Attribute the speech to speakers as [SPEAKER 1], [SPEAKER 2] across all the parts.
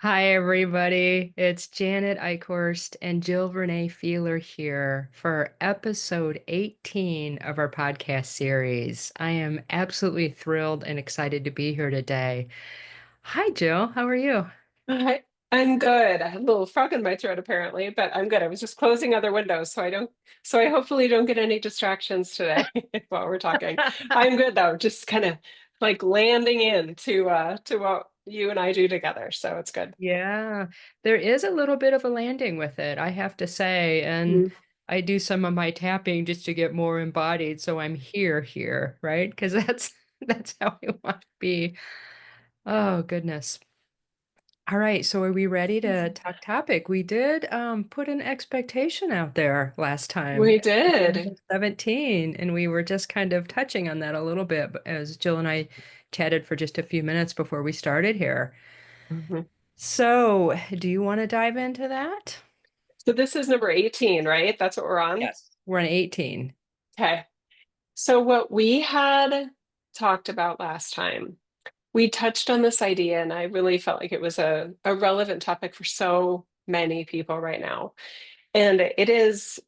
[SPEAKER 1] Hi, everybody. It's Janet Eichhorst and Jill Renee Feeler here for episode 18 of our podcast series. I am absolutely thrilled and excited to be here today. Hi, Jill. How are you?
[SPEAKER 2] Hi, I'm good. I had a little frog in my throat apparently, but I'm good. I was just closing other windows so I hopefully don't get any distractions today while we're talking. I'm good though, just kind of like landing into what you and I do together. So it's good.
[SPEAKER 1] Yeah, there is a little bit of a landing with it, I have to say. And
[SPEAKER 2] Mm.
[SPEAKER 1] I do some of my tapping just to get more embodied. So I'm here, right? Because that's how we want to be. Oh, goodness. All right, so are we ready to talk topic? We did put an expectation out there last time,
[SPEAKER 2] We did.
[SPEAKER 1] 17, and we were just kind of touching on that a little bit as Jill and I chatted for just a few minutes before we started here.
[SPEAKER 2] Mhm.
[SPEAKER 1] So, do you want to dive into that?
[SPEAKER 2] So this is number 18, right? That's what we're on.
[SPEAKER 1] Yes. We're on 18.
[SPEAKER 2] Okay. So what we had talked about last time, we touched on this idea, and I really felt like it was a relevant topic for so many people right now. And it is,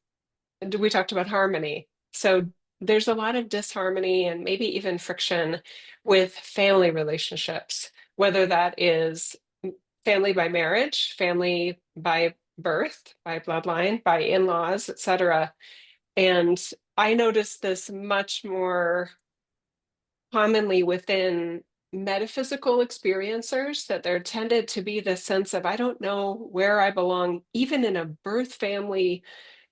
[SPEAKER 2] we talked about harmony. So there's a lot of disharmony and maybe even friction with family relationships, whether that is family by marriage, family by birth, by bloodline, by in-laws, etc. And I noticed this much more commonly within metaphysical experiencers, that there tended to be this sense of, I don't know where I belong, even in a birth family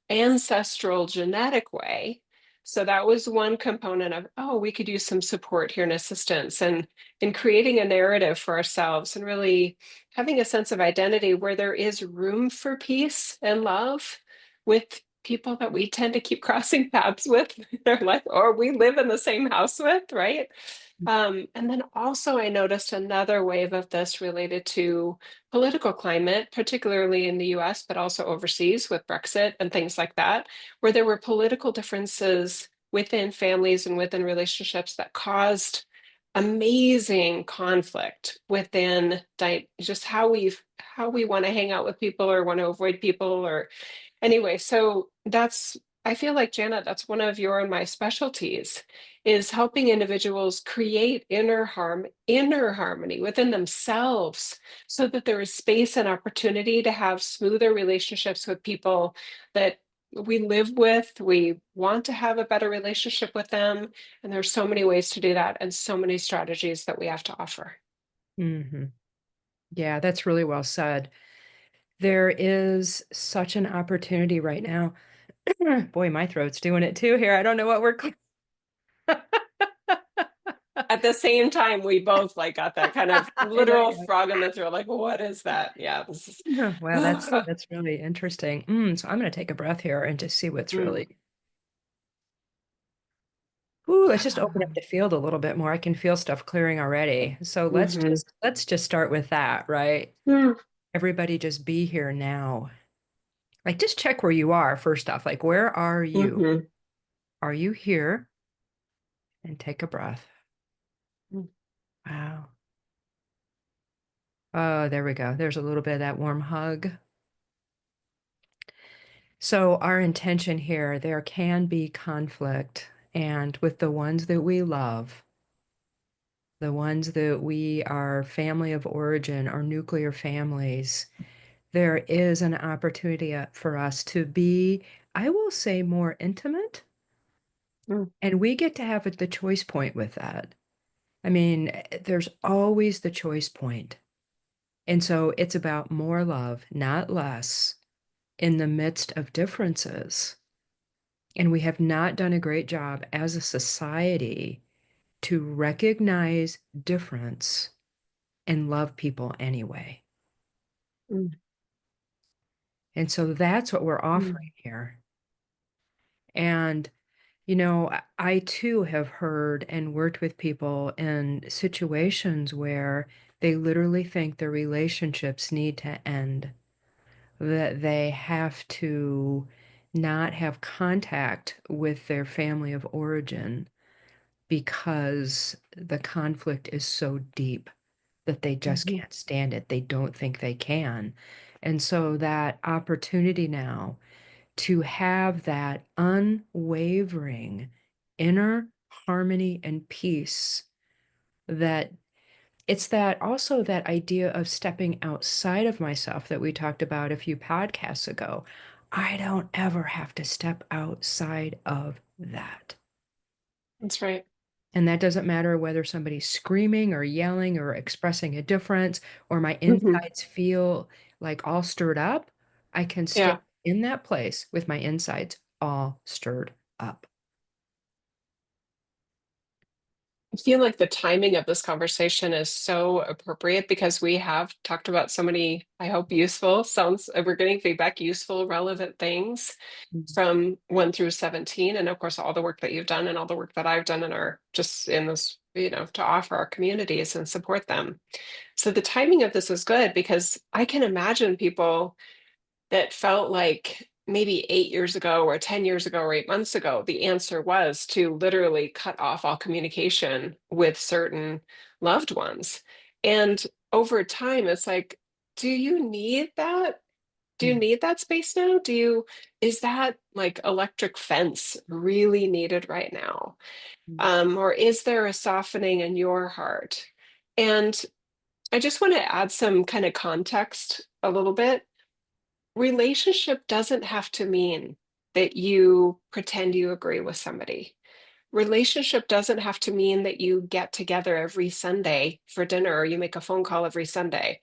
[SPEAKER 2] ancestral genetic way. So that was one component of, oh, we could use some support here and assistance, and in creating a narrative for ourselves and really having a sense of identity where there is room for peace and love with people that we tend to keep crossing paths with in our life, or we live in the same house with, right? And then also I noticed another wave of this related to political climate, particularly in the US, but also overseas with Brexit and things like that, where there were political differences within families and within relationships that caused amazing conflict within just how we want to hang out with people or want to avoid people, or anyway. So that's, I feel like, Janet, that's one of your and my specialties, is helping individuals create inner harmony within themselves, so that there is space and opportunity to have smoother relationships with people that we live with. We want to have a better relationship with them. And there's so many ways to do that and so many strategies that we have to offer.
[SPEAKER 1] Hmm. Yeah, that's really well said. There is such an opportunity right now. Boy, my throat's doing it too here. I don't know what we're.
[SPEAKER 2] At the same time, we both like got that kind of
[SPEAKER 1] I know
[SPEAKER 2] literal
[SPEAKER 1] you
[SPEAKER 2] frog in the throat, like, what is that? Yeah, this is
[SPEAKER 1] Yeah, well, that's really interesting. So I'm going to take a breath here and just see what's
[SPEAKER 2] Mm.
[SPEAKER 1] really. Ooh, let's just open up the field a little bit more. I can feel stuff clearing already. So
[SPEAKER 2] Mhm.
[SPEAKER 1] let's just start with that, right?
[SPEAKER 2] Mm.
[SPEAKER 1] Everybody just be here now. Like just check where you are first off. Like where are you?
[SPEAKER 2] Mhm.
[SPEAKER 1] Are you here? And take a breath.
[SPEAKER 2] Mm.
[SPEAKER 1] Wow. Oh, there we go. There's a little bit of that warm hug. So our intention here, there can be conflict, and with the ones that we love, the ones that we are family of origin or nuclear families, there is an opportunity for us to be, I will say, more intimate.
[SPEAKER 2] Mm.
[SPEAKER 1] And we get to have the choice point with that. I mean, there's always the choice point. And so it's about more love, not less, in the midst of differences. And we have not done a great job as a society to recognize difference and love people anyway.
[SPEAKER 2] Mm.
[SPEAKER 1] And so that's what we're
[SPEAKER 2] Mm.
[SPEAKER 1] offering here. And, you know, I too have heard and worked with people in situations where they literally think their relationships need to end, that they have to not have contact with their family of origin because the conflict is so deep that they just
[SPEAKER 2] Mhm.
[SPEAKER 1] can't stand it. They don't think they can. And so that opportunity now to have that unwavering inner harmony and peace, that it's that also that idea of stepping outside of myself that we talked about a few podcasts ago. I don't ever have to step outside of that.
[SPEAKER 2] That's right.
[SPEAKER 1] And that doesn't matter whether somebody's screaming or yelling or expressing a difference or my
[SPEAKER 2] Mhm.
[SPEAKER 1] insides feel like all stirred up. I can stay
[SPEAKER 2] Yeah.
[SPEAKER 1] in that place with my insides all stirred up.
[SPEAKER 2] I feel like the timing of this conversation is so appropriate because we have talked about so many, I hope, useful sounds. We're getting feedback, useful, relevant things
[SPEAKER 1] Mhm.
[SPEAKER 2] from 1 through 17. And of course, all the work that you've done and all the work that I've done in our just in this, to offer our communities and support them. So the timing of this is good because I can imagine people that felt like maybe 8 years ago or 10 years ago or 8 months ago, the answer was to literally cut off all communication with certain loved ones. And over time, it's like, do you need that? Do you
[SPEAKER 1] Mhm.
[SPEAKER 2] need that space now? Is that like electric fence really needed right now? Or is there a softening in your heart? And I just want to add some kind of context a little bit. Relationship doesn't have to mean that you pretend you agree with somebody. Relationship doesn't have to mean that you get together every Sunday for dinner or you make a phone call every Sunday.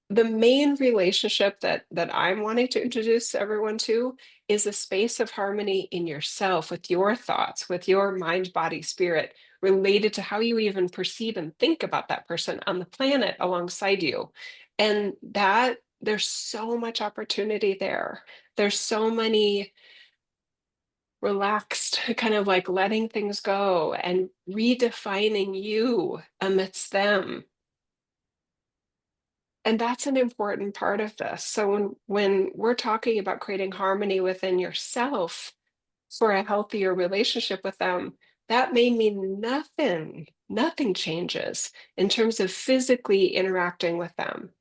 [SPEAKER 2] The main relationship that I'm wanting to introduce everyone to is a space of harmony in yourself with your thoughts, with your mind, body, spirit, related to how you even perceive and think about that person on the planet alongside you. And that there's so much opportunity there. There's so many relaxed, kind of like letting things go and redefining you amidst them. And that's an important part of this. So when we're talking about creating harmony within yourself for a healthier relationship with them, that may mean nothing changes in terms of physically interacting with them,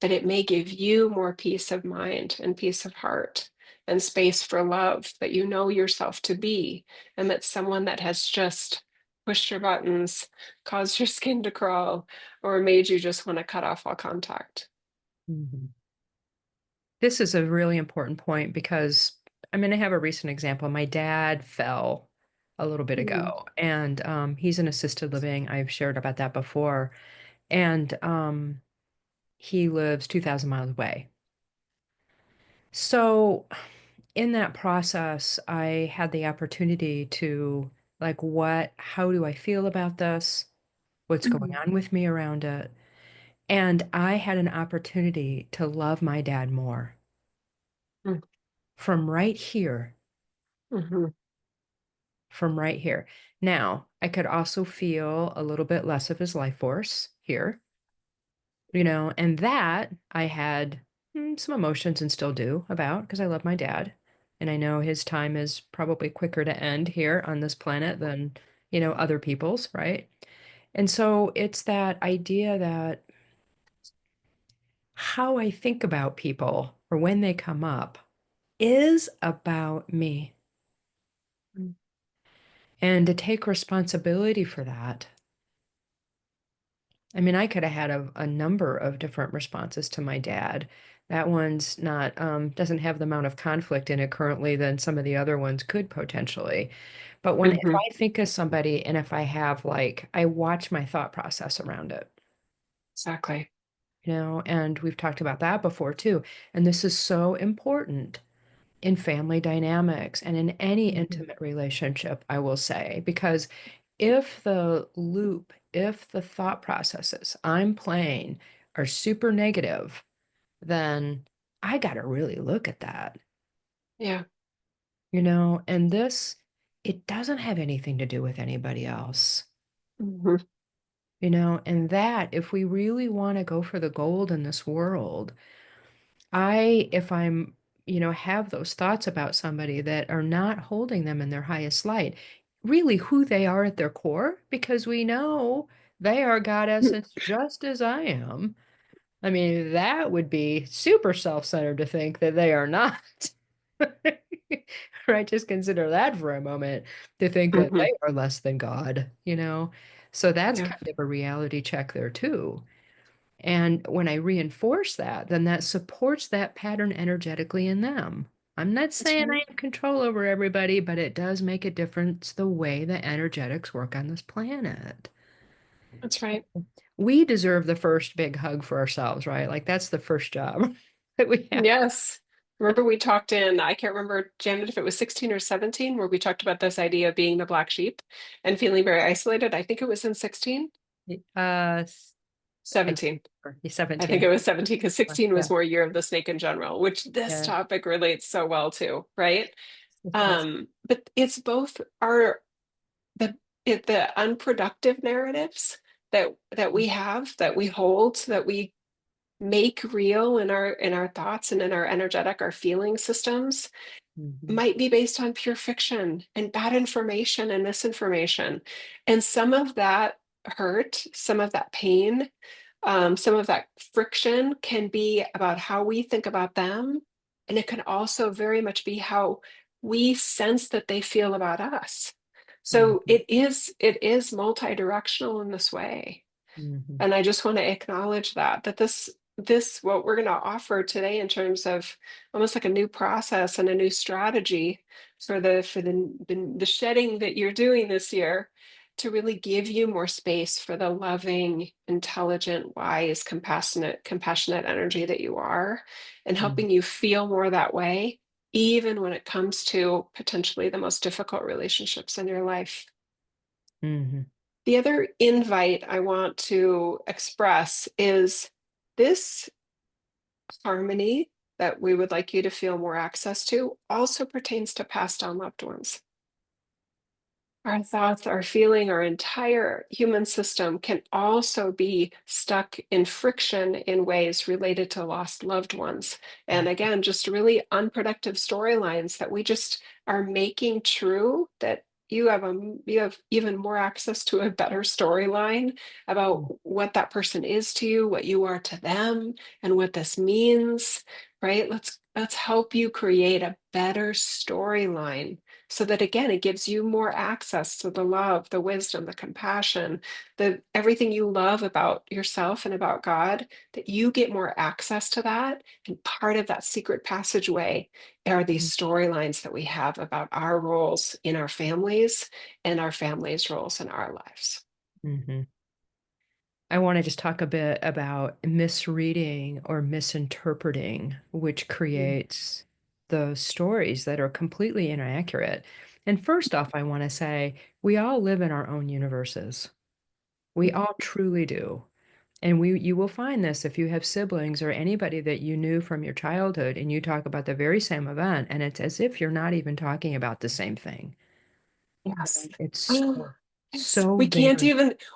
[SPEAKER 2] but it may give you more peace of mind and peace of heart and space for love that you know yourself to be, and that someone that has just pushed your buttons, caused your skin to crawl, or made you just want to cut off all contact.
[SPEAKER 1] Mhm. This is a really important point because I'm going to have a recent example. My dad fell a little bit
[SPEAKER 2] Mm,
[SPEAKER 1] ago, and he's in assisted living. I've shared about that before. And he lives 2,000 miles away. So, in that process, I had the opportunity to, like, how do I feel about this? What's going
[SPEAKER 2] mm,
[SPEAKER 1] on with me around it? And I had an opportunity to love my dad more
[SPEAKER 2] mm,
[SPEAKER 1] from right here,
[SPEAKER 2] mhm.
[SPEAKER 1] from right here. Now, I could also feel a little bit less of his life force here, and that I had some emotions and still do about because I love my dad. And I know his time is probably quicker to end here on this planet than, other people's, right? And so it's that idea that how I think about people or when they come up is about me.
[SPEAKER 2] Mm,
[SPEAKER 1] And to take responsibility for that. I mean, I could have had a number of different responses to my dad. That one's not, doesn't have the amount of conflict in it currently than some of the other ones could potentially. But if
[SPEAKER 2] mhm.
[SPEAKER 1] I think of somebody and if I have like, I watch my thought process around it,
[SPEAKER 2] Exactly.
[SPEAKER 1] and we've talked about that before too. And this is so important in family dynamics and in any
[SPEAKER 2] Mhm.
[SPEAKER 1] intimate relationship, I will say, because if the thought processes I'm playing are super negative, then I got to really look at that,
[SPEAKER 2] Yeah.
[SPEAKER 1] and it doesn't have anything to do with anybody else.
[SPEAKER 2] Mhm.
[SPEAKER 1] And that if we really want to go for the gold in this world, if I'm, have those thoughts about somebody that are not holding them in their highest light, really who they are at their core, because we know They are God essence just as I am. I mean, that would be super self-centered to think that they are not. Right? Just consider that for a moment, to think that
[SPEAKER 2] Hmm.
[SPEAKER 1] they are less than God, you know? So that's
[SPEAKER 2] Yeah,
[SPEAKER 1] kind of a reality check there too. And when I reinforce that, then that supports that pattern energetically in them. I'm not
[SPEAKER 2] that's
[SPEAKER 1] saying
[SPEAKER 2] right.
[SPEAKER 1] I have control over everybody, but it does make a difference the way the energetics work on this planet.
[SPEAKER 2] That's right.
[SPEAKER 1] We deserve the first big hug for ourselves, right? Like that's the first job that we have.
[SPEAKER 2] Yes. Remember we talked in, I can't remember, Janet, if it was 16 or 17, where we talked about this idea of being the black sheep and feeling very isolated. I think it was in 16,
[SPEAKER 1] Uh,
[SPEAKER 2] 17.
[SPEAKER 1] He's
[SPEAKER 2] I think
[SPEAKER 1] 17.
[SPEAKER 2] it was 17 because 16
[SPEAKER 1] Yeah,
[SPEAKER 2] was more year of the snake in general, which this
[SPEAKER 1] yeah,
[SPEAKER 2] topic relates so well to, right?
[SPEAKER 1] it does.
[SPEAKER 2] But it's both our the the unproductive narratives that we have, that we hold, that we make real in our thoughts and in our energetic, our feeling systems,
[SPEAKER 1] Mhm.
[SPEAKER 2] might be based on pure fiction and bad information and misinformation. And some of that hurt, some of that pain, some of that friction can be about how we think about them. And it can also very much be how we sense that they feel about us. So
[SPEAKER 1] Mhm.
[SPEAKER 2] it is multi-directional in this way.
[SPEAKER 1] Mhm.
[SPEAKER 2] And I just want to acknowledge that this what we're going to offer today in terms of almost like a new process and a new strategy for the shedding that you're doing this year, to really give you more space for the loving, intelligent, wise, compassionate energy that you are, and
[SPEAKER 1] Mhm.
[SPEAKER 2] helping you feel more that way, even when it comes to potentially the most difficult relationships in your life.
[SPEAKER 1] Mhm.
[SPEAKER 2] The other invite I want to express is this harmony that we would like you to feel more access to also pertains to passed on loved ones. Our thoughts, our feeling, our entire human system can also be stuck in friction in ways related to lost loved ones. And again, just really unproductive storylines that we just are making true, that you have even more access to a better storyline about
[SPEAKER 1] Mhm.
[SPEAKER 2] what that person is to you, what you are to them, and what this means, right? Let's help you create a better storyline, so that again it gives you more access to the love, the wisdom, the compassion, the everything you love about yourself and about God, that you get more access to that. And part of that secret passageway are these storylines that we have about our roles in our families and our families' roles in our lives.
[SPEAKER 1] Mhm. I want to just talk a bit about misreading or misinterpreting, which
[SPEAKER 2] Mm.
[SPEAKER 1] creates those stories that are completely inaccurate. And first off, I want to say we all live in our own universes. We all truly do. And you will find this if you have siblings or anybody that you knew from your childhood and you talk about the very same event, and it's as if you're not even talking about the same thing.
[SPEAKER 2] Yes.
[SPEAKER 1] It's
[SPEAKER 2] Oh,
[SPEAKER 1] so,
[SPEAKER 2] yes.
[SPEAKER 1] so very,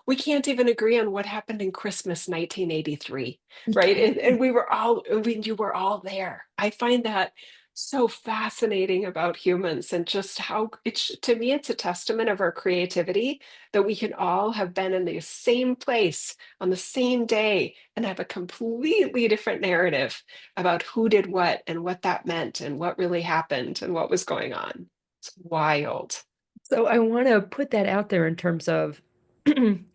[SPEAKER 2] We can't even agree on what happened in Christmas 1983,
[SPEAKER 1] you
[SPEAKER 2] right?
[SPEAKER 1] can't.
[SPEAKER 2] And we were all you were all there. I find that so fascinating about humans, and just how it's, to me it's a testament of our creativity, that we can all have been in the same place on the same day and have a completely different narrative about who did what and what that meant and what really happened and what was going on. It's wild.
[SPEAKER 1] So I want to put that out there in terms of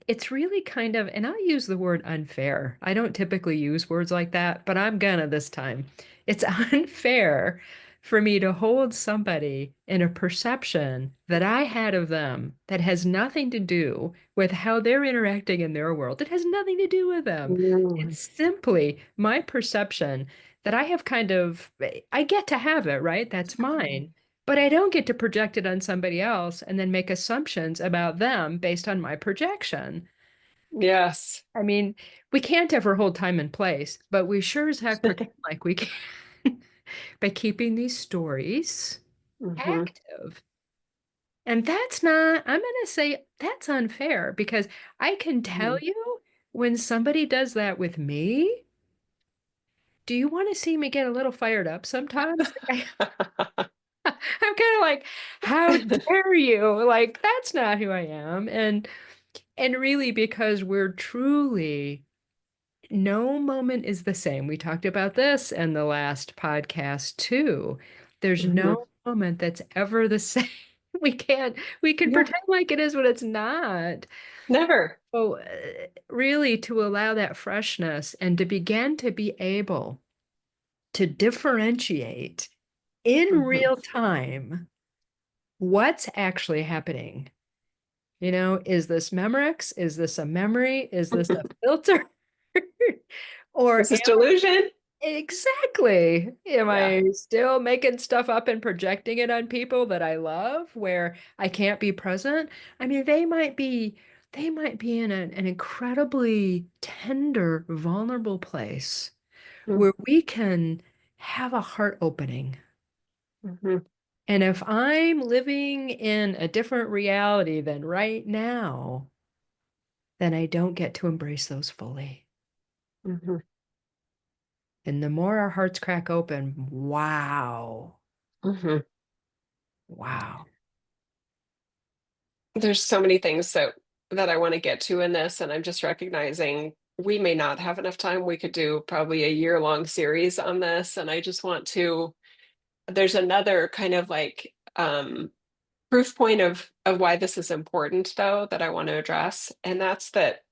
[SPEAKER 1] it's really kind of, and I'll use the word unfair. I don't typically use words like that, but I'm gonna this time. It's unfair for me to hold somebody in a perception that I had of them that has nothing to do with how they're interacting in their world. It has nothing to do with them.
[SPEAKER 2] Mm.
[SPEAKER 1] It's simply my perception that I have kind of, I get to have it, right? That's mine. But I don't get to project it on somebody else and then make assumptions about them based on my projection.
[SPEAKER 2] Yes.
[SPEAKER 1] I mean, we can't ever hold time and place, but we sure as heck pretend like we can by keeping these stories
[SPEAKER 2] Hmm.
[SPEAKER 1] active. And that's not, I'm going to say that's unfair because I can tell you when somebody does that with me, do you want to see me get a little fired up sometimes? I'm kind of like, how dare you? Like, that's not who I am. And And really, because we're truly, no moment is the same. We talked about this in the last podcast too. There's
[SPEAKER 2] Mhm.
[SPEAKER 1] no moment that's ever the same. We can
[SPEAKER 2] Yeah,
[SPEAKER 1] pretend like it is, but it's not.
[SPEAKER 2] never.
[SPEAKER 1] So, really, to allow that freshness and to begin to be able to differentiate in
[SPEAKER 2] Mhm.
[SPEAKER 1] real time what's actually happening. Is this Memorex? Is this a memory? Is this a filter? Or
[SPEAKER 2] Is this delusion?
[SPEAKER 1] exactly. Am
[SPEAKER 2] Yeah.
[SPEAKER 1] I still making stuff up and projecting it on people that I love where I can't be present? I mean, they might be in an incredibly tender, vulnerable place
[SPEAKER 2] Mm.
[SPEAKER 1] where we can have a heart opening.
[SPEAKER 2] Mhm.
[SPEAKER 1] And if I'm living in a different reality than right now, then I don't get to embrace those fully.
[SPEAKER 2] Mhm.
[SPEAKER 1] And the more our hearts crack open, wow,
[SPEAKER 2] Mhm.
[SPEAKER 1] wow.
[SPEAKER 2] There's so many things that I want to get to in this, and I'm just recognizing we may not have enough time. We could do probably a year-long series on this, and I just want to. There's another kind of like proof point of why this is important, though, that I want to address, and that's that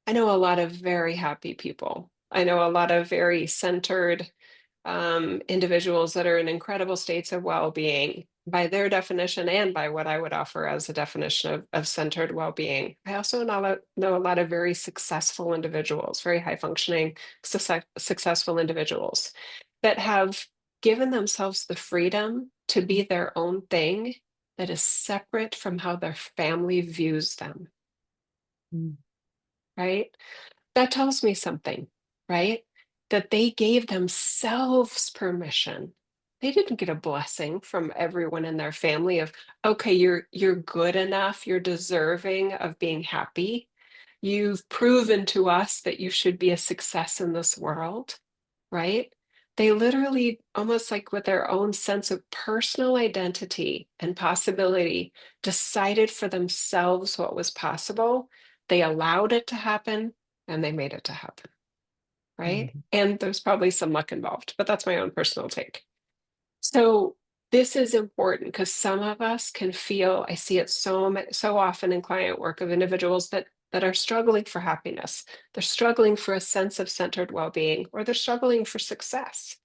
[SPEAKER 2] I know a lot of very happy people. I know a lot of very centered individuals that are in incredible states of well-being by their definition and by what I would offer as a definition of centered well-being. I also know a lot of very successful individuals, very high-functioning, successful individuals that have given themselves the freedom to be their own thing that is separate from how their family views them,
[SPEAKER 1] Mm,
[SPEAKER 2] right? That tells me something, right? That they gave themselves permission. They didn't get a blessing from everyone in their family of, okay, you're good enough, you're deserving of being happy. You've proven to us that you should be a success in this world, right? They literally, almost like with their own sense of personal identity and possibility, decided for themselves what was possible. They allowed it to happen and they made it to happen, right?
[SPEAKER 1] mhm,
[SPEAKER 2] And there's probably some luck involved, but that's my own personal take. So this is important because some of us can feel, I see it so often in client work of individuals that are struggling for happiness. They're struggling for a sense of centered well-being, or they're struggling for success.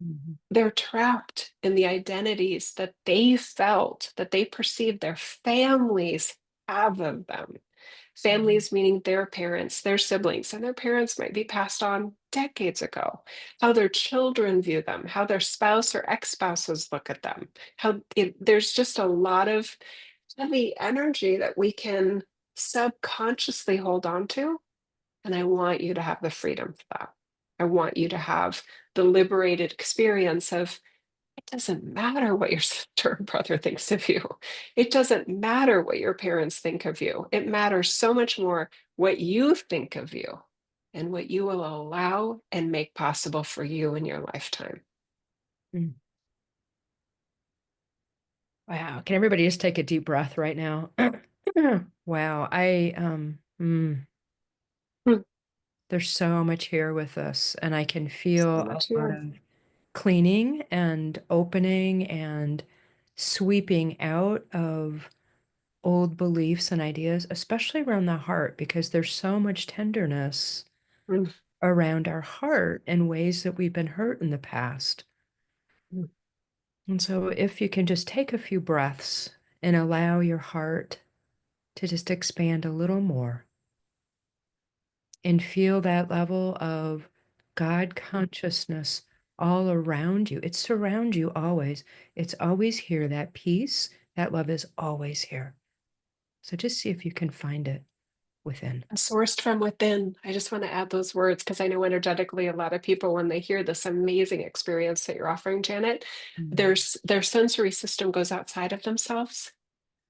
[SPEAKER 1] mhm,
[SPEAKER 2] They're trapped in the identities that they felt, that they perceived their families have of them.
[SPEAKER 1] mhm,
[SPEAKER 2] Families meaning their parents, their siblings, and their parents might be passed on decades ago. How their children view them, how their spouse or ex-spouses look at them. There's just a lot of heavy energy that we can subconsciously hold on to. And I want you to have the freedom for that. I want you to have the liberated experience of it doesn't matter what your sister or brother thinks of you. It doesn't matter what your parents think of you. It matters so much more what you think of you and what you will allow and make possible for you in your lifetime.
[SPEAKER 1] mm. Wow. Can everybody just take a deep breath right now? Wow.
[SPEAKER 2] Hmm.
[SPEAKER 1] There's so much here with us, and I can feel
[SPEAKER 2] So
[SPEAKER 1] a
[SPEAKER 2] much
[SPEAKER 1] lot
[SPEAKER 2] here.
[SPEAKER 1] of cleaning and opening and sweeping out of old beliefs and ideas, especially around the heart, because there's so much tenderness
[SPEAKER 2] Hmm.
[SPEAKER 1] around our heart in ways that we've been hurt in the past.
[SPEAKER 2] Hmm.
[SPEAKER 1] And so, if you can just take a few breaths and allow your heart to just expand a little more and feel that level of God consciousness all around you. It surrounds you always. It's always here. That peace, that love is always here. So just see if you can find it within.
[SPEAKER 2] Sourced from within. I just want to add those words because I know energetically a lot of people, when they hear this amazing experience that you're offering, Janet,
[SPEAKER 1] Mm.
[SPEAKER 2] their sensory system goes outside of themselves.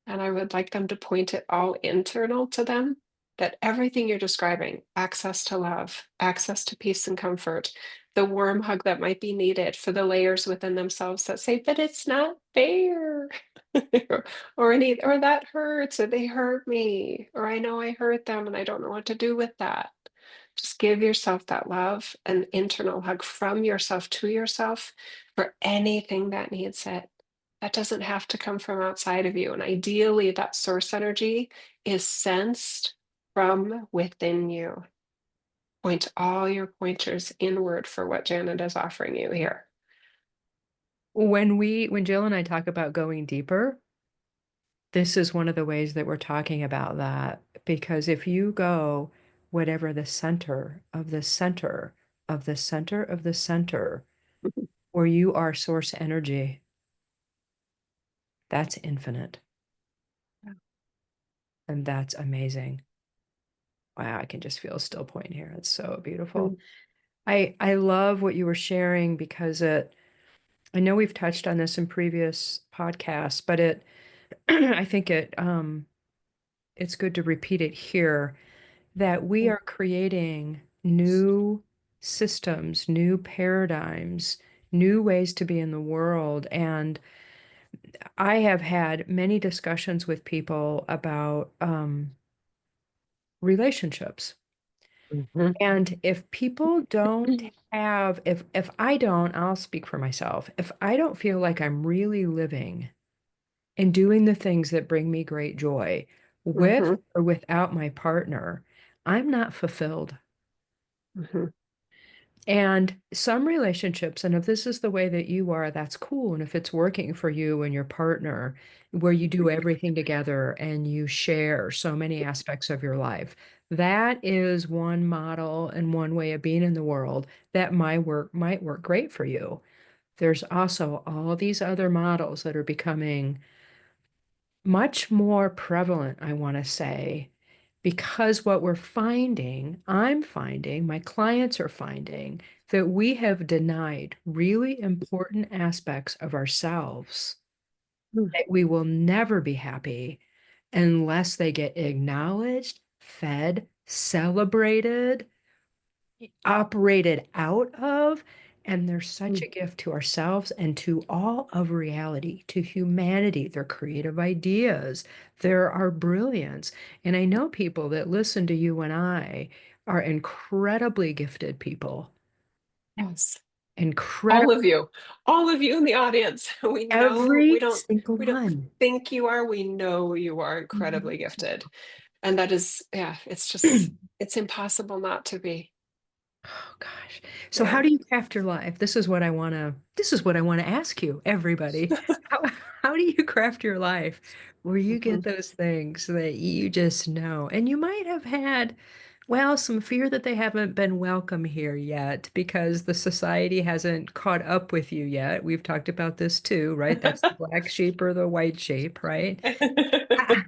[SPEAKER 2] And I would like them to point it all internal to them, that everything you're describing, access to love, access to peace and comfort, the warm hug that might be needed for the layers within themselves that say, but it's not fair. or that hurts, or they hurt me, or I know I hurt them and I don't know what to do with that. Just give yourself that love and internal hug from yourself to yourself for anything that needs it. That doesn't have to come from outside of you. And ideally, that source energy is sensed from within you. Point all your pointers inward for what Janet is offering you here.
[SPEAKER 1] When Jill and I talk about going deeper, this is one of the ways that we're talking about that. Because if you go whatever the center of the center of the center of the center, where you are source energy, that's infinite. And that's amazing. Wow, I can just feel a still point here. It's so beautiful.
[SPEAKER 2] Mhm.
[SPEAKER 1] I love what you were sharing because I know we've touched on this in previous podcasts, but I think it's good to repeat it here that we are creating new systems, new paradigms, new ways to be in the world. And I have had many discussions with people about relationships.
[SPEAKER 2] Mhm.
[SPEAKER 1] And if people don't have, if I don't, I'll speak for myself. If I don't feel like I'm really living and doing the things that bring me great joy with
[SPEAKER 2] Mhm.
[SPEAKER 1] or without my partner, I'm not fulfilled.
[SPEAKER 2] Mhm.
[SPEAKER 1] And some relationships, and if this is the way that you are, that's cool. And if it's working for you and your partner, where you do everything together and you share so many aspects of your life, that is one model and one way of being in the world that might work great for you. There's also all these other models that are becoming much more prevalent, I want to say, because what we're finding, I'm finding, my clients are finding, that we have denied really important aspects of ourselves
[SPEAKER 2] Mhm.
[SPEAKER 1] that we will never be happy unless they get acknowledged, fed, celebrated, operated out of. And they're such a gift to ourselves and to all of reality, to humanity, their creative ideas, their our brilliance. And I know people that listen to you and I are incredibly gifted people,
[SPEAKER 2] Yes.
[SPEAKER 1] incredible,
[SPEAKER 2] All of you in the audience. We know
[SPEAKER 1] every single
[SPEAKER 2] we don't
[SPEAKER 1] one.
[SPEAKER 2] think you are, we know you are incredibly gifted. And that is, yeah, it's just it's impossible not to be.
[SPEAKER 1] Oh gosh. So how
[SPEAKER 2] Yeah.
[SPEAKER 1] do you craft your life? This is what I want to ask you, everybody. How how do you craft your life where you get
[SPEAKER 2] Mhm.
[SPEAKER 1] those things that you just know? And you might have had, well, some fear that they haven't been welcome here yet because the society hasn't caught up with you yet. We've talked about this too, right? That's the black sheep or the white sheep, right?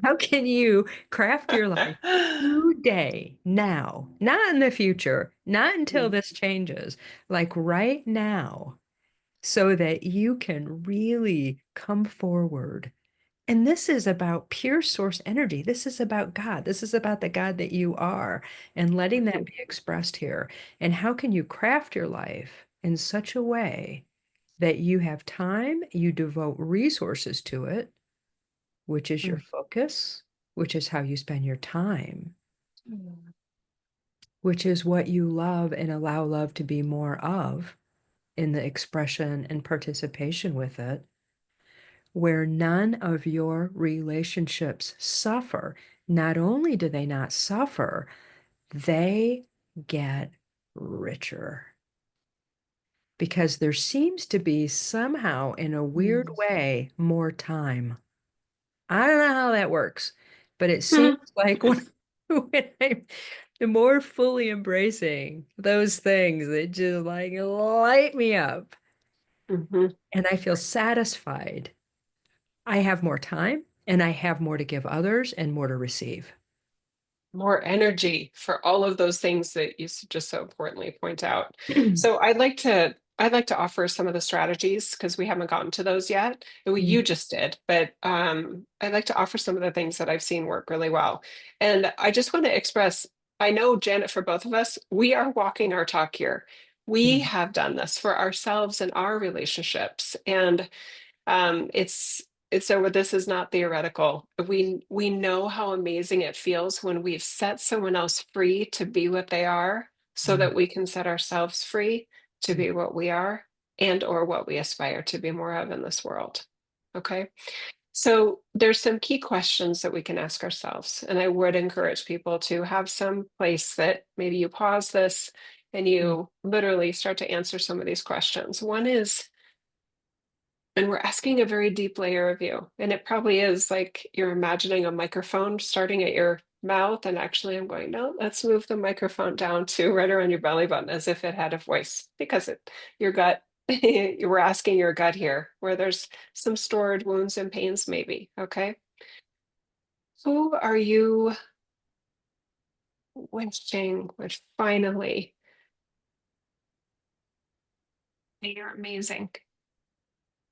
[SPEAKER 1] How can you craft your life today, now, not in the future, not until
[SPEAKER 2] Mm.
[SPEAKER 1] this changes, like right now, so that you can really come forward? And this is about pure source energy. This is about God. This is about the God that you are and letting that
[SPEAKER 2] Mhm.
[SPEAKER 1] be expressed here. And how can you craft your life in such a way that you have time, you devote resources to it, which is your
[SPEAKER 2] Mm.
[SPEAKER 1] focus, which is how you spend your time,
[SPEAKER 2] Mm.
[SPEAKER 1] which is what you love and allow love to be more of in the expression and participation with it, where none of your relationships suffer. Not only do they not suffer, they get richer because there seems to be somehow, in a weird
[SPEAKER 2] Mm.
[SPEAKER 1] way, more time. I don't know how that works, but it seems
[SPEAKER 2] Mm.
[SPEAKER 1] like when I'm more fully embracing those things that just like light me up
[SPEAKER 2] Mhm.
[SPEAKER 1] and I feel satisfied, I have more time and I have more to give others and more to receive.
[SPEAKER 2] More energy for all of those things that you just so importantly point out. So I'd like to offer some of the strategies because we haven't gotten to those yet. Well, you
[SPEAKER 1] Mm,
[SPEAKER 2] just did, but I'd like to offer some of the things that I've seen work really well. And I just want to express, I know, Janet, for both of us, we are walking our talk here. We
[SPEAKER 1] mm,
[SPEAKER 2] have done this for ourselves and our relationships. And it's So this is not theoretical. We know how amazing it feels when we've set someone else free to be what they are, so
[SPEAKER 1] Mm,
[SPEAKER 2] that we can set ourselves free to
[SPEAKER 1] mm,
[SPEAKER 2] be what we are and or what we aspire to be more of in this world. Okay. So there's some key questions that we can ask ourselves. And I would encourage people to have some place that maybe you pause this and
[SPEAKER 1] mm,
[SPEAKER 2] you literally start to answer some of these questions. One is, and we're asking a very deep layer of you. And it probably is like you're imagining a microphone starting at your mouth. And actually, I'm going, no, let's move the microphone down to right around your belly button as if it had a voice, because your gut, you were asking your gut here, where there's some stored wounds and pains, maybe. Okay. Who are you wishing would finally say you're amazing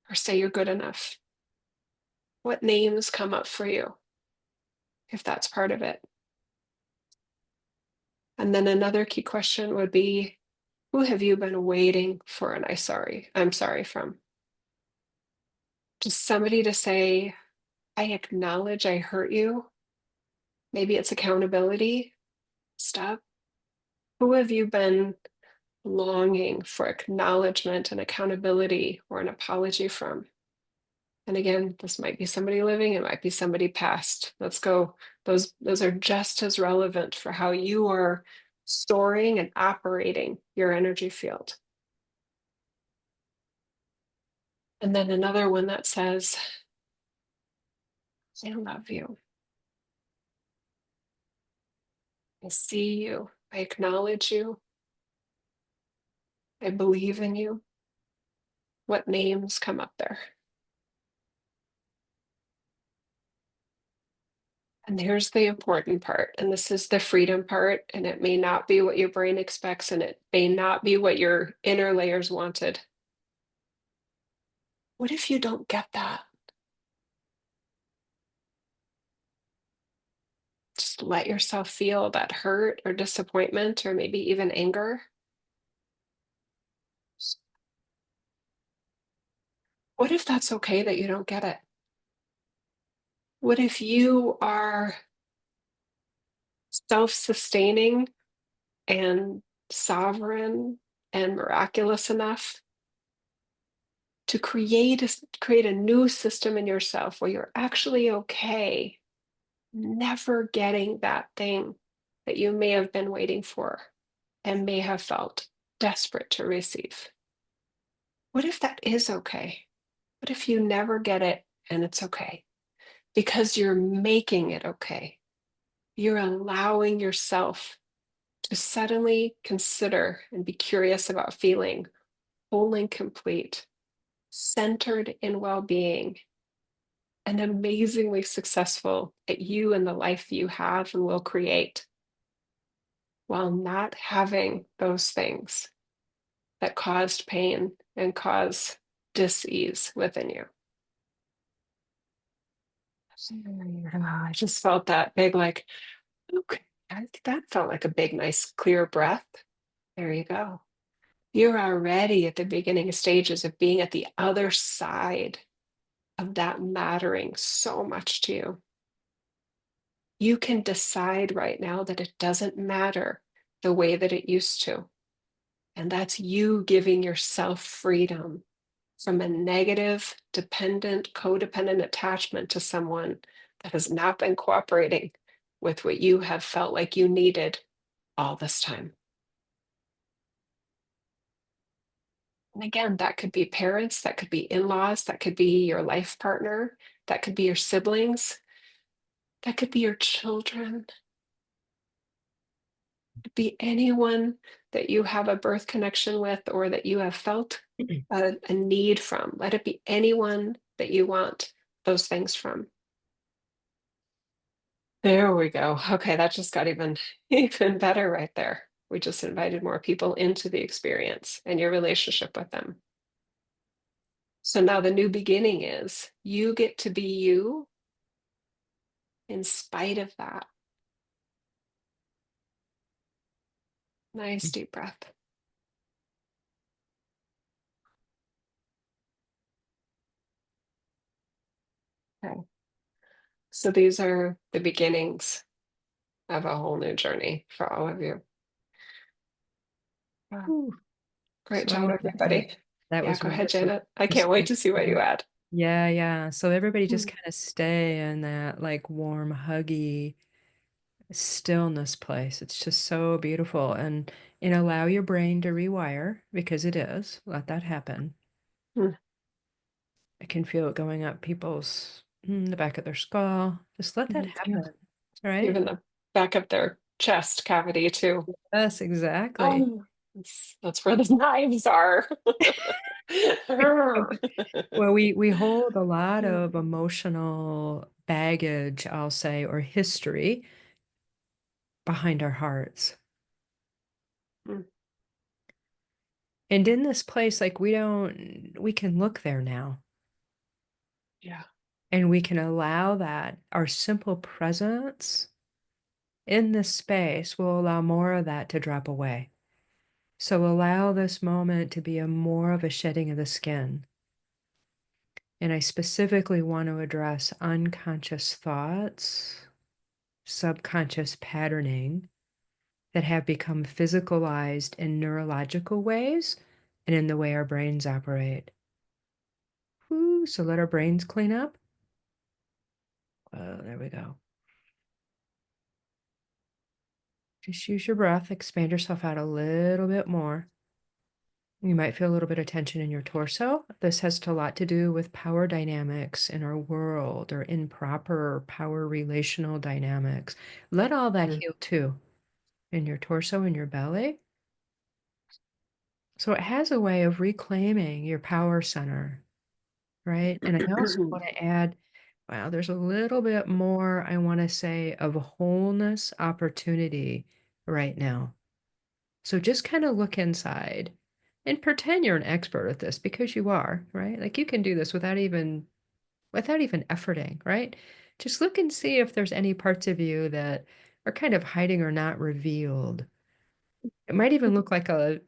[SPEAKER 2] or say you're good enough? What names come up for you if that's part of it? And then another key question would be, who have you been waiting for an I'm sorry from? Just somebody to say, I acknowledge I hurt you. Maybe it's accountability. Stop. Who have you been longing for acknowledgement and accountability or an apology from? And again, this might be somebody living, it might be somebody past. Let's go. Those are just as relevant for how you are storing and operating your energy field. And then another one that says, I love you. I see you. I acknowledge you. I believe in you. What names come up there? And here's the important part. And this is the freedom part. And it may not be what your brain expects, and it may not be what your inner layers wanted. What if you don't get that? Just let yourself feel that hurt or disappointment or maybe even anger. What if that's okay that you don't get it? What if you are self sustaining and sovereign and miraculous enough to create a new system in yourself where you're actually okay never getting that thing that you may have been waiting for and may have felt desperate to receive? What if that is okay? What if you never get it and it's okay? Because you're making it okay. You're allowing yourself to suddenly consider and be curious about feeling whole and complete, centered in well being, and amazingly successful at you and the life you have and will create, while not having those things that caused pain and cause dis-ease within you. I just felt that big, like, okay, that felt like a big, nice, clear breath. There you go. You're already at the beginning stages of being at the other side of that mattering so much to you. You can decide right now that it doesn't matter the way that it used to. And that's you giving yourself freedom from a negative, dependent, codependent attachment to someone that has not been cooperating with what you have felt like you needed all this time. And again, that could be parents, that could be in laws, that could be your life partner, that could be your siblings, that could be your children, it could be anyone that you have a birth connection with or that you have felt a need from. Let it be anyone that you want those things from. There we go. Okay, that just got even even better right there. We just invited more people into the experience and your relationship with them. So now the new beginning is you get to be you in spite of that. Nice deep breath. Okay. So these are the beginnings of a whole new journey for all of you. Wow.
[SPEAKER 1] Whew.
[SPEAKER 2] Great
[SPEAKER 1] So
[SPEAKER 2] job, everybody.
[SPEAKER 1] that
[SPEAKER 2] Yeah,
[SPEAKER 1] was
[SPEAKER 2] go ahead,
[SPEAKER 1] wonderful.
[SPEAKER 2] Janet. I
[SPEAKER 1] Just
[SPEAKER 2] can't wait to see what you add.
[SPEAKER 1] yeah, yeah. So everybody just
[SPEAKER 2] Mm,
[SPEAKER 1] kind of stay in that like warm, huggy stillness place. It's just so beautiful. And allow your brain to rewire because it is. Let that happen.
[SPEAKER 2] mm,
[SPEAKER 1] I can feel it going up the back of their skull. Just let that
[SPEAKER 2] yeah.
[SPEAKER 1] happen. All right?
[SPEAKER 2] Even the back of their chest cavity, too.
[SPEAKER 1] Yes, exactly.
[SPEAKER 2] Oh, that's where the knives are.
[SPEAKER 1] Well, we hold a lot of emotional baggage, I'll say, or history behind our hearts.
[SPEAKER 2] Mm,
[SPEAKER 1] And in this place, like we can look there now
[SPEAKER 2] yeah.
[SPEAKER 1] and we can allow that our simple presence in this space will allow more of that to drop away. So allow this moment to be a more of a shedding of the skin. And I specifically want to address unconscious thoughts, subconscious patterning that have become physicalized in neurological ways and in the way our brains operate. Whew, so let our brains clean up. Oh, there we go. Just use your breath, expand yourself out a little bit more. You might feel a little bit of tension in your torso. This has a lot to do with power dynamics in our world or improper power relational dynamics. Let all that
[SPEAKER 2] Mm,
[SPEAKER 1] heal too in your torso and your belly. So it has a way of reclaiming your power center, right? And I also want to add, wow, there's a little bit more, I want to say, of wholeness opportunity right now. So just kind of look inside and pretend you're an expert at this because you are, right? Like you can do this without even efforting, right? Just look and see if there's any parts of you that are kind of hiding or not revealed. It might even look like a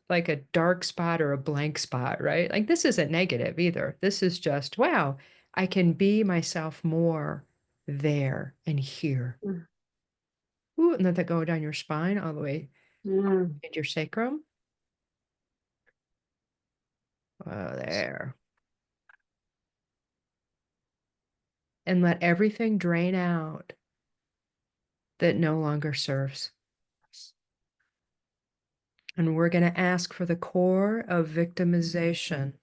[SPEAKER 1] dark spot or a blank spot, right? Like this isn't negative either. This is just, wow, I can be myself more there and here.
[SPEAKER 2] mm,
[SPEAKER 1] Ooh, and let that go down your spine all the way
[SPEAKER 2] mm,
[SPEAKER 1] into your sacrum. Oh, there. And let everything drain out that no longer serves. And we're going to ask for the core of victimization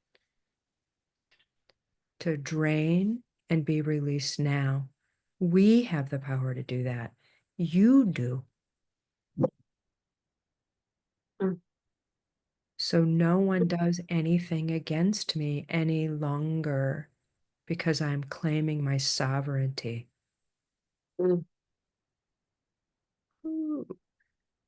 [SPEAKER 1] to drain and be released now. We have the power to do that. You do.
[SPEAKER 2] mm,
[SPEAKER 1] So no one does anything against me any longer because I'm claiming my sovereignty.
[SPEAKER 2] mm,
[SPEAKER 1] Ooh,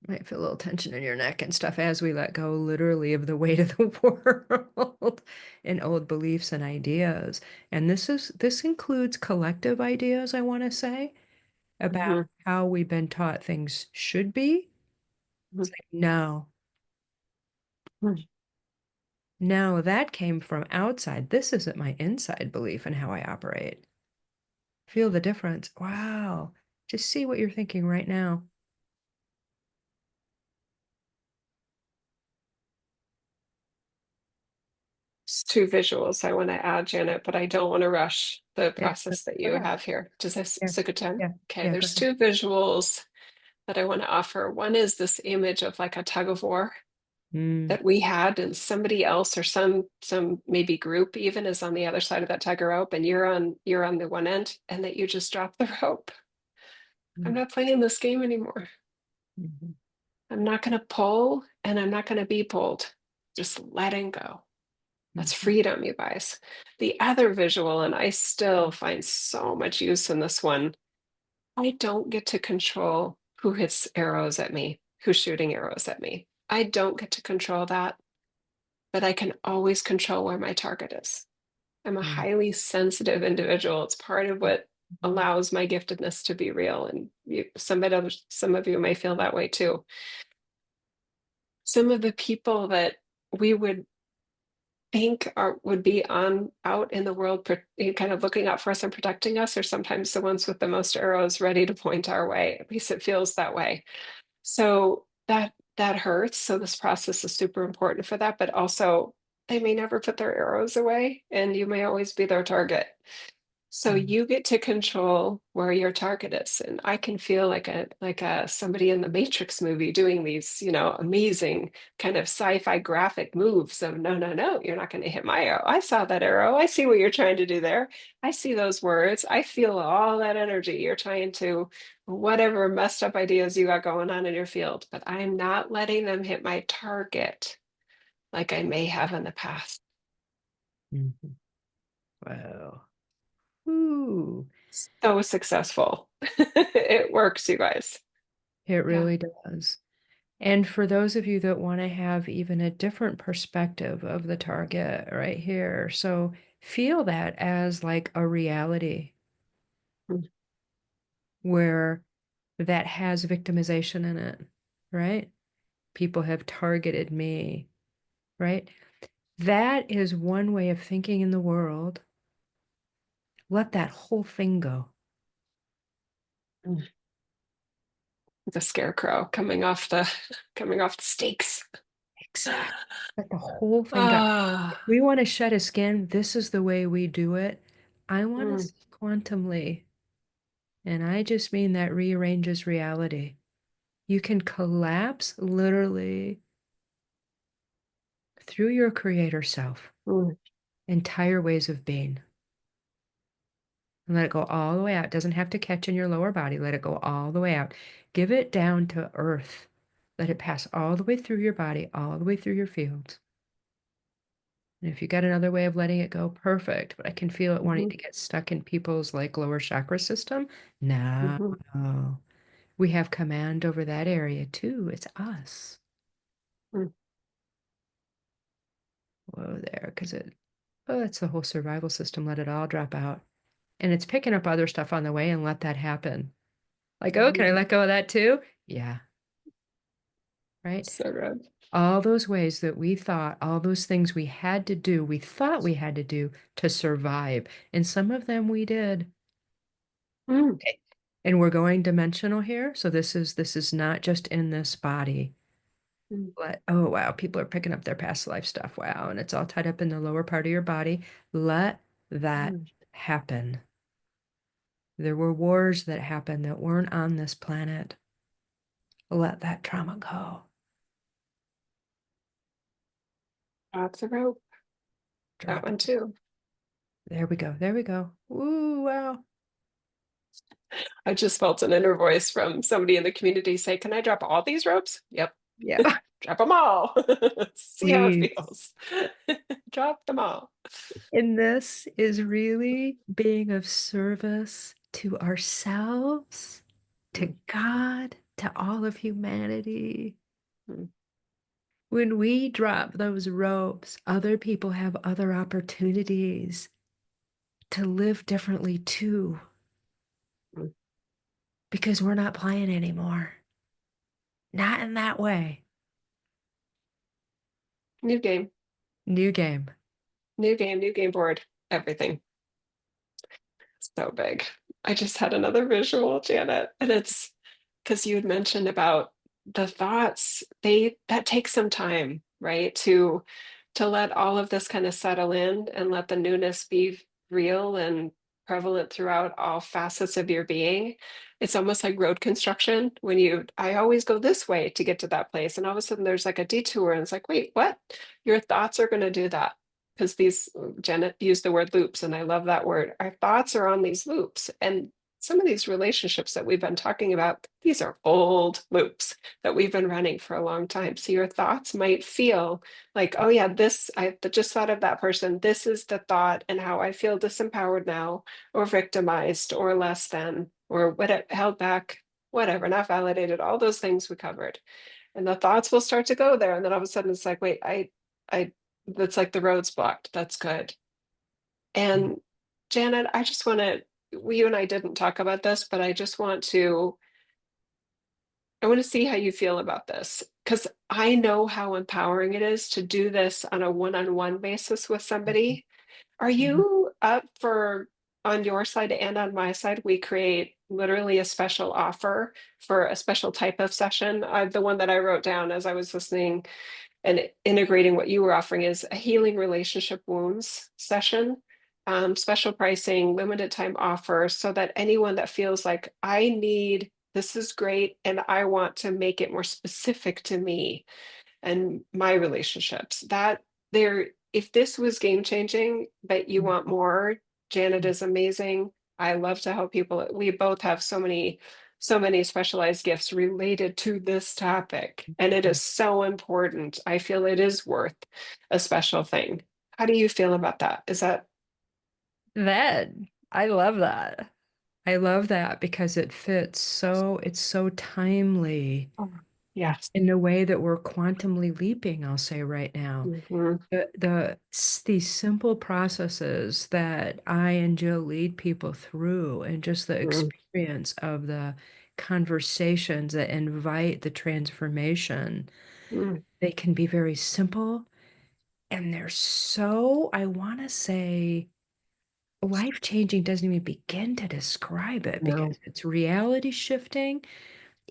[SPEAKER 1] might feel a little tension in your neck and stuff as we let go literally of the weight of the world and old beliefs and ideas. And this includes collective ideas, I want to say, about
[SPEAKER 2] mhm,
[SPEAKER 1] how we've been taught things should be.
[SPEAKER 2] mhm,
[SPEAKER 1] It's like, no,
[SPEAKER 2] mm,
[SPEAKER 1] no, that came from outside. This isn't my inside belief and how I operate. Feel the difference. Wow. Just see what you're thinking right now.
[SPEAKER 2] It's two visuals I want to add, Janet, but I don't want to rush the
[SPEAKER 1] Yeah,
[SPEAKER 2] process that
[SPEAKER 1] go
[SPEAKER 2] you
[SPEAKER 1] ahead.
[SPEAKER 2] have here. Does this
[SPEAKER 1] Yeah,
[SPEAKER 2] is a good time?
[SPEAKER 1] yeah,
[SPEAKER 2] Okay,
[SPEAKER 1] yeah, go
[SPEAKER 2] there's
[SPEAKER 1] ahead.
[SPEAKER 2] two visuals that I want to offer. One is this image of like a tug of war
[SPEAKER 1] Mm,
[SPEAKER 2] that we had, and somebody else or some maybe group even is on the other side of that tiger rope, and you're on the one end, and that you just drop the rope. I'm
[SPEAKER 1] mm,
[SPEAKER 2] not playing this game anymore.
[SPEAKER 1] mhm,
[SPEAKER 2] I'm not going to pull, and I'm not going to be pulled. Just letting go. That's
[SPEAKER 1] mhm,
[SPEAKER 2] freedom, you guys. The other visual, and I still find so much use in this one, I don't get to control who hits arrows at me, who's shooting arrows at me. I don't get to control that, but I can always control where my target is. I'm a
[SPEAKER 1] mm,
[SPEAKER 2] highly sensitive individual. It's part of what
[SPEAKER 1] mhm,
[SPEAKER 2] allows my giftedness to be real. And some of you may feel that way too. Some of the people that we would think are would be on out in the world, kind of looking out for us and protecting us, are sometimes the ones with the most arrows ready to point our way. At least it feels that way. So that hurts. So this process is super important for that, but also they may never put their arrows away, and you may always be their target. So
[SPEAKER 1] Mm.
[SPEAKER 2] you get to control where your target is. And I can feel like a somebody in the Matrix movie doing these, amazing kind of sci-fi graphic moves of no, no, no, you're not going to hit my arrow. I saw that arrow. I see what you're trying to do there. I see those words. I feel all that energy. You're trying to whatever messed up ideas you got going on in your field, but I'm not letting them hit my target like I may have in the past.
[SPEAKER 1] Mhm. Wow. Ooh,
[SPEAKER 2] So successful. It works, you guys.
[SPEAKER 1] it
[SPEAKER 2] Yeah.
[SPEAKER 1] really does. And for those of you that want to have even a different perspective of the target right here, so feel that as like a reality
[SPEAKER 2] Mm,
[SPEAKER 1] where that has victimization in it, right? People have targeted me, right? That is one way of thinking in the world. Let that whole thing go.
[SPEAKER 2] mm. The scarecrow coming off the stakes.
[SPEAKER 1] Exactly. Let the whole thing go. If
[SPEAKER 2] Ah,
[SPEAKER 1] we want to shed a skin, this is the way we do it. I want to
[SPEAKER 2] mm,
[SPEAKER 1] see quantumly. And I just mean that rearranges reality. You can collapse literally through your creator self,
[SPEAKER 2] mm,
[SPEAKER 1] entire ways of being. And let it go all the way out. It doesn't have to catch in your lower body. Let it go all the way out. Give it down to earth. Let it pass all the way through your body, all the way through your fields. And if you got another way of letting it go, perfect. But I can feel it wanting
[SPEAKER 2] mhm,
[SPEAKER 1] to get stuck in people's like lower chakra system. No,
[SPEAKER 2] mhm,
[SPEAKER 1] we have command over that area too. It's us.
[SPEAKER 2] mm.
[SPEAKER 1] Whoa there, because it's the whole survival system. Let it all drop out. And it's picking up other stuff on the way and let that happen. Like, oh, can I
[SPEAKER 2] Mhm.
[SPEAKER 1] let go of that too? Yeah, right.
[SPEAKER 2] So good.
[SPEAKER 1] All those ways that we thought, all those things we had to do, we thought we had to do to survive. And some of them we did.
[SPEAKER 2] Mm,
[SPEAKER 1] Okay. And we're going dimensional here. So this is not just in this body.
[SPEAKER 2] mm,
[SPEAKER 1] Oh wow, people are picking up their past life stuff. Wow. And it's all tied up in the lower part of your body. Let that
[SPEAKER 2] mm.
[SPEAKER 1] happen. There were wars that happened that weren't on this planet. Let that trauma go.
[SPEAKER 2] Drop the rope. That
[SPEAKER 1] Drop
[SPEAKER 2] one
[SPEAKER 1] it.
[SPEAKER 2] too.
[SPEAKER 1] There we go. There we go. Ooh, wow.
[SPEAKER 2] I just felt an inner voice from somebody in the community say, "Can I drop all these ropes?" Yep.
[SPEAKER 1] Yeah.
[SPEAKER 2] Drop them all. See how it
[SPEAKER 1] Please.
[SPEAKER 2] feels. Drop them all.
[SPEAKER 1] And this is really being of service to ourselves, to
[SPEAKER 2] Mm,
[SPEAKER 1] God, to all of humanity.
[SPEAKER 2] mm,
[SPEAKER 1] When we drop those ropes, other people have other opportunities to live differently too,
[SPEAKER 2] mm.
[SPEAKER 1] because we're not playing anymore. Not in that way.
[SPEAKER 2] New game.
[SPEAKER 1] New game.
[SPEAKER 2] New game board. Everything. So big. I just had another visual, Janet, and it's because you had mentioned about the thoughts. They that takes some time, right? To let all of this kind of settle in and let the newness be real and prevalent throughout all facets of your being. It's almost like road construction when I always go this way to get to that place. And all of a sudden there's like a detour and it's like, wait, what? Your thoughts are going to do that. Because Janet used the word loops, and I love that word. Our thoughts are on these loops. And some of these relationships that we've been talking about, these are old loops that we've been running for a long time. So your thoughts might feel like, oh yeah, I just thought of that person. This is the thought and how I feel disempowered now, or victimized, or less than, or what held back, whatever, not validated, all those things we covered. And the thoughts will start to go there. And then all of a sudden it's like, wait, I, that's like the road's blocked. That's good. And Janet, I just want to, you and I didn't talk about this, but I just want to I want to see how you feel about this because I know how empowering it is to do this on a one-on-one basis with somebody. Are
[SPEAKER 1] Mhm.
[SPEAKER 2] you up for, on your side and on my side, we create literally a special offer for a special type of session? The one that I wrote down as I was listening and integrating what you were offering is a healing relationship wounds session. Special pricing, limited time offer, so that anyone that feels like I need this is great and I want to make it more specific to me and my relationships. That there, if this was game changing, but you want more, Janet is amazing. I love to help people. We both have so many specialized gifts related to this topic, and it is so important. I feel it is worth a special thing. How do you feel about that? Is that
[SPEAKER 1] That I love that. I love that because it fits so, it's so timely
[SPEAKER 2] oh, yes.
[SPEAKER 1] in the way that we're quantumly leaping, I'll say right now.
[SPEAKER 2] Mhm,
[SPEAKER 1] These simple processes that I and Jill lead people through, and just the
[SPEAKER 2] mhm,
[SPEAKER 1] experience of the conversations that invite the transformation,
[SPEAKER 2] mhm.
[SPEAKER 1] they can be very simple, and they're so, I want to say, life changing doesn't even begin to describe it because
[SPEAKER 2] No.
[SPEAKER 1] it's reality shifting.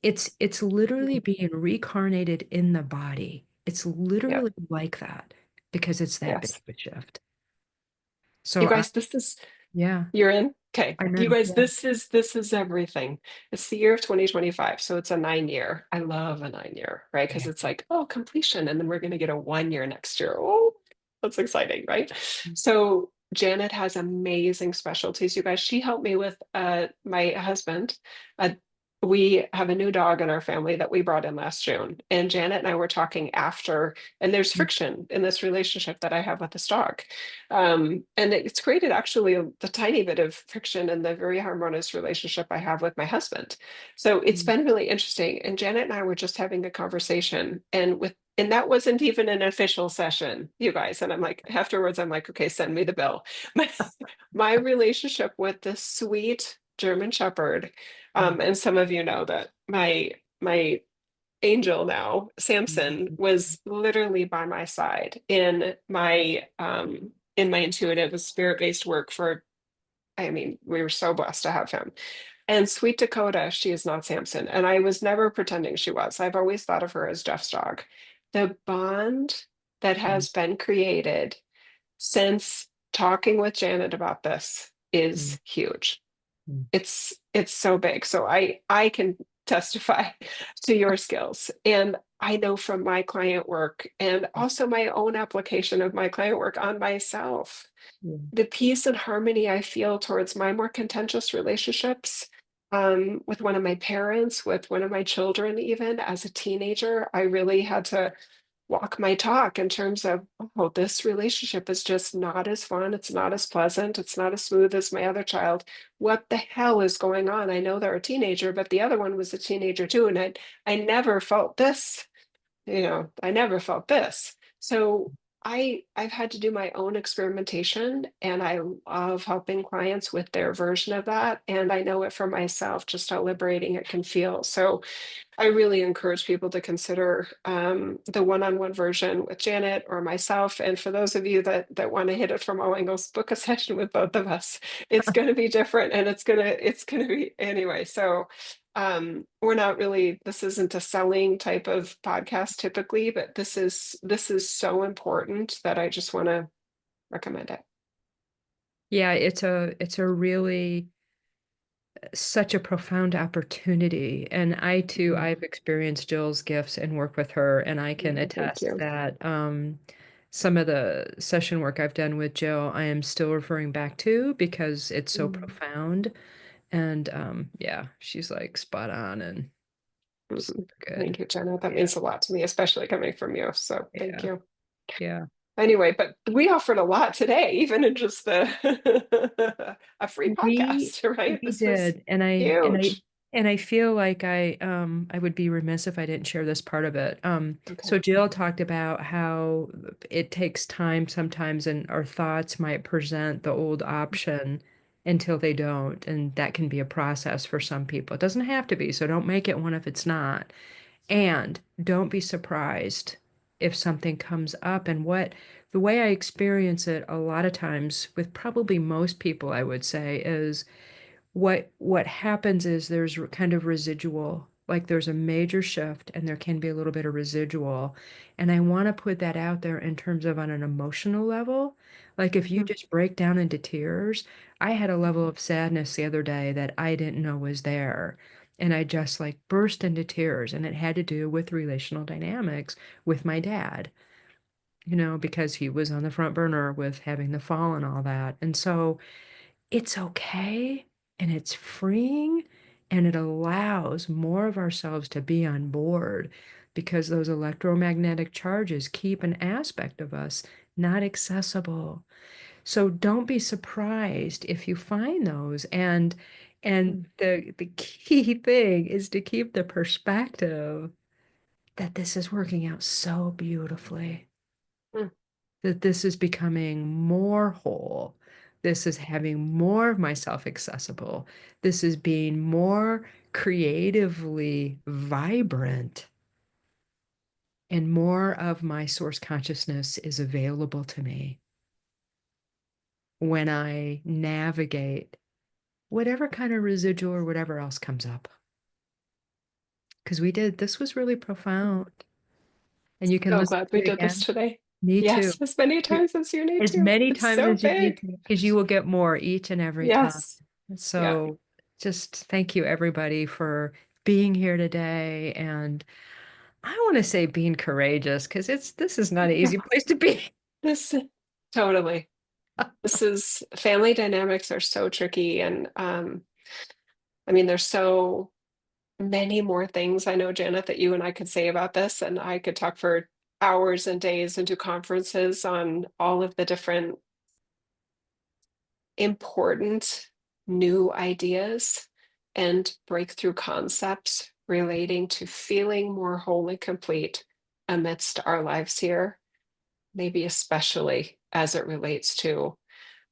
[SPEAKER 1] It's literally being reincarnated in the body. It's
[SPEAKER 2] Yep.
[SPEAKER 1] literally like that because it's that big
[SPEAKER 2] Yes.
[SPEAKER 1] of a shift.
[SPEAKER 2] You
[SPEAKER 1] So
[SPEAKER 2] guys, this is
[SPEAKER 1] yeah,
[SPEAKER 2] You're in? Okay.
[SPEAKER 1] I'm
[SPEAKER 2] You
[SPEAKER 1] in.
[SPEAKER 2] guys,
[SPEAKER 1] Yeah.
[SPEAKER 2] this is everything. It's the year of 2025. So it's a 9 year. I love a 9 year, right? Because
[SPEAKER 1] Yeah.
[SPEAKER 2] it's like, oh, completion. And then we're going to get a 1 year next year. Oh, that's exciting, right? So Janet has amazing specialties. You guys, she helped me with my husband. Uh, we have a new dog in our family that we brought in last June. And Janet and I were talking after, and there's friction in this relationship that I have with this dog. And it's created actually the tiny bit of friction in the very harmonious relationship I have with my husband. So it's
[SPEAKER 1] Mm.
[SPEAKER 2] been really interesting. And Janet and I were just having a conversation, and that wasn't even an official session, you guys. And I'm like, afterwards, I'm like, okay, send me the bill. My, my relationship with this sweet German Shepherd,
[SPEAKER 1] Mm.
[SPEAKER 2] and some of you know that my angel now, Samson,
[SPEAKER 1] Mm.
[SPEAKER 2] was literally by my side in my intuitive spirit-based work for, I mean, we were so blessed to have him. And sweet Dakota, she is not Samson. And I was never pretending she was. I've always thought of her as Jeff's dog. The bond that
[SPEAKER 1] Mm.
[SPEAKER 2] has been created since talking with Janet about this
[SPEAKER 1] Mm.
[SPEAKER 2] is huge.
[SPEAKER 1] Mm.
[SPEAKER 2] It's so big. So I can testify to your skills. And I know from my client work and also my own application of my client work on myself,
[SPEAKER 1] Mm.
[SPEAKER 2] the peace and harmony I feel towards my more contentious relationships, with one of my parents, with one of my children, even as a teenager, I really had to walk my talk in terms of, oh, this relationship is just not as fun. It's not as pleasant. It's not as smooth as my other child. What the hell is going on? I know they're a teenager, but the other one was a teenager too. And I never felt this, I never felt this. So I've had to do my own experimentation, and I love helping clients with their version of that. And I know it for myself, just how liberating it can feel. So I really encourage people to consider the one-on-one version with Janet or myself. And for those of you that want to hit it from all angles, book a session with both of us. It's going to be different, and it's gonna be anyway. So we're not really, this isn't a selling type of podcast typically, but this is so important that I just want to recommend it.
[SPEAKER 1] Yeah, it's a really such a profound opportunity. And I too,
[SPEAKER 2] Mhm.
[SPEAKER 1] I've experienced Jill's gifts and work with her, and I can
[SPEAKER 2] Thank
[SPEAKER 1] attest
[SPEAKER 2] you.
[SPEAKER 1] that some of the session work I've done with Jill, I am still referring back to because it's so
[SPEAKER 2] Mhm.
[SPEAKER 1] profound. And yeah, she's like spot on and
[SPEAKER 2] Mhm.
[SPEAKER 1] super good.
[SPEAKER 2] Thank you, Jenna. That
[SPEAKER 1] Yeah,
[SPEAKER 2] means a lot to me, especially coming from you. So thank
[SPEAKER 1] yeah,
[SPEAKER 2] you.
[SPEAKER 1] yeah.
[SPEAKER 2] Anyway, but we offered a lot today, even in just the a free
[SPEAKER 1] We
[SPEAKER 2] podcast, right?
[SPEAKER 1] we
[SPEAKER 2] This was
[SPEAKER 1] did, and I and I
[SPEAKER 2] huge.
[SPEAKER 1] and I feel like I would be remiss if I didn't share this part of it.
[SPEAKER 2] Okay.
[SPEAKER 1] So Jill talked about how it takes time sometimes, and our thoughts might present the old option until they don't. And that can be a process for some people. It doesn't have to be, so don't make it one if it's not. And don't be surprised if something comes up. And the way I experience it a lot of times with probably most people, I would say, is what happens is there's kind of residual, like there's a major shift and there can be a little bit of residual. And I want to put that out there in terms of on an emotional level. Like if you
[SPEAKER 2] Mhm.
[SPEAKER 1] just break down into tears, I had a level of sadness the other day that I didn't know was there. And I just like burst into tears, and it had to do with relational dynamics with my dad, because he was on the front burner with having the fall and all that. And so it's okay, and it's freeing, and it allows more of ourselves to be on board because those electromagnetic charges keep an aspect of us not accessible. So don't be surprised if you find those. And
[SPEAKER 2] Mm.
[SPEAKER 1] the key thing is to keep the perspective that this is working out so beautifully,
[SPEAKER 2] Mm.
[SPEAKER 1] that this is becoming more whole. This is having more of myself accessible. This is being more creatively vibrant, and more of my source consciousness is available to me when I navigate whatever kind of residual or whatever else comes up. Because this was really profound. And you can
[SPEAKER 2] So
[SPEAKER 1] listen
[SPEAKER 2] glad
[SPEAKER 1] to
[SPEAKER 2] we
[SPEAKER 1] it
[SPEAKER 2] did this
[SPEAKER 1] again.
[SPEAKER 2] today.
[SPEAKER 1] Me too.
[SPEAKER 2] Yes, as many times as you need
[SPEAKER 1] As
[SPEAKER 2] to.
[SPEAKER 1] many
[SPEAKER 2] It's
[SPEAKER 1] times
[SPEAKER 2] so
[SPEAKER 1] as you need
[SPEAKER 2] big.
[SPEAKER 1] to, because you will get more each and every time.
[SPEAKER 2] Yes. Yeah.
[SPEAKER 1] So just thank you, everybody, for being here today. And I want to say being courageous, because this is not an
[SPEAKER 2] Yeah.
[SPEAKER 1] easy place to be.
[SPEAKER 2] This totally. This is family dynamics are so tricky. And I mean, there's so many more things I know, Janet, that you and I could say about this. And I could talk for hours and days and do conferences on all of the different important new ideas and breakthrough concepts relating to feeling more whole and complete amidst our lives here, maybe especially as it relates to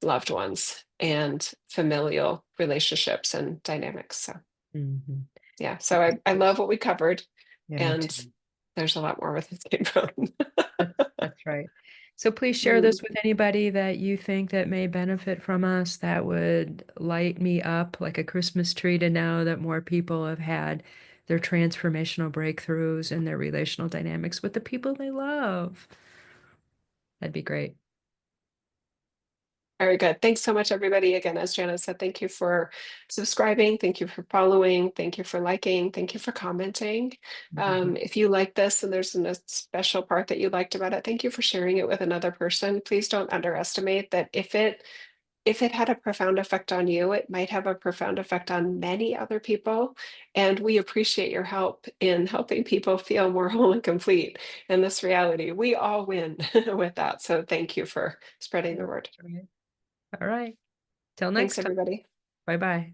[SPEAKER 2] loved ones and familial relationships and dynamics. So,
[SPEAKER 1] Mhm.
[SPEAKER 2] yeah, so I love what we covered,
[SPEAKER 1] Yeah, me
[SPEAKER 2] and
[SPEAKER 1] too.
[SPEAKER 2] there's a lot more with this came from.
[SPEAKER 1] That's right. So please share
[SPEAKER 2] Mm.
[SPEAKER 1] this with anybody that you think that may benefit from us. That would light me up like a Christmas tree to know that more people have had their transformational breakthroughs and their relational dynamics with the people they love. That'd be great.
[SPEAKER 2] Very good. Thanks so much, everybody. Again, as Jana said, thank you for subscribing. Thank you for following. Thank you for liking. Thank you for commenting.
[SPEAKER 1] Mhm.
[SPEAKER 2] If you like this and there's a special part that you liked about it, thank you for sharing it with another person. Please don't underestimate that if it had a profound effect on you, it might have a profound effect on many other people. And we appreciate your help in helping people feel more whole and complete in this reality. We all win with that. So thank you for spreading the
[SPEAKER 1] Yeah,
[SPEAKER 2] word.
[SPEAKER 1] that's right. All right. Till
[SPEAKER 2] Thanks,
[SPEAKER 1] next time.
[SPEAKER 2] everybody.
[SPEAKER 1] Bye bye.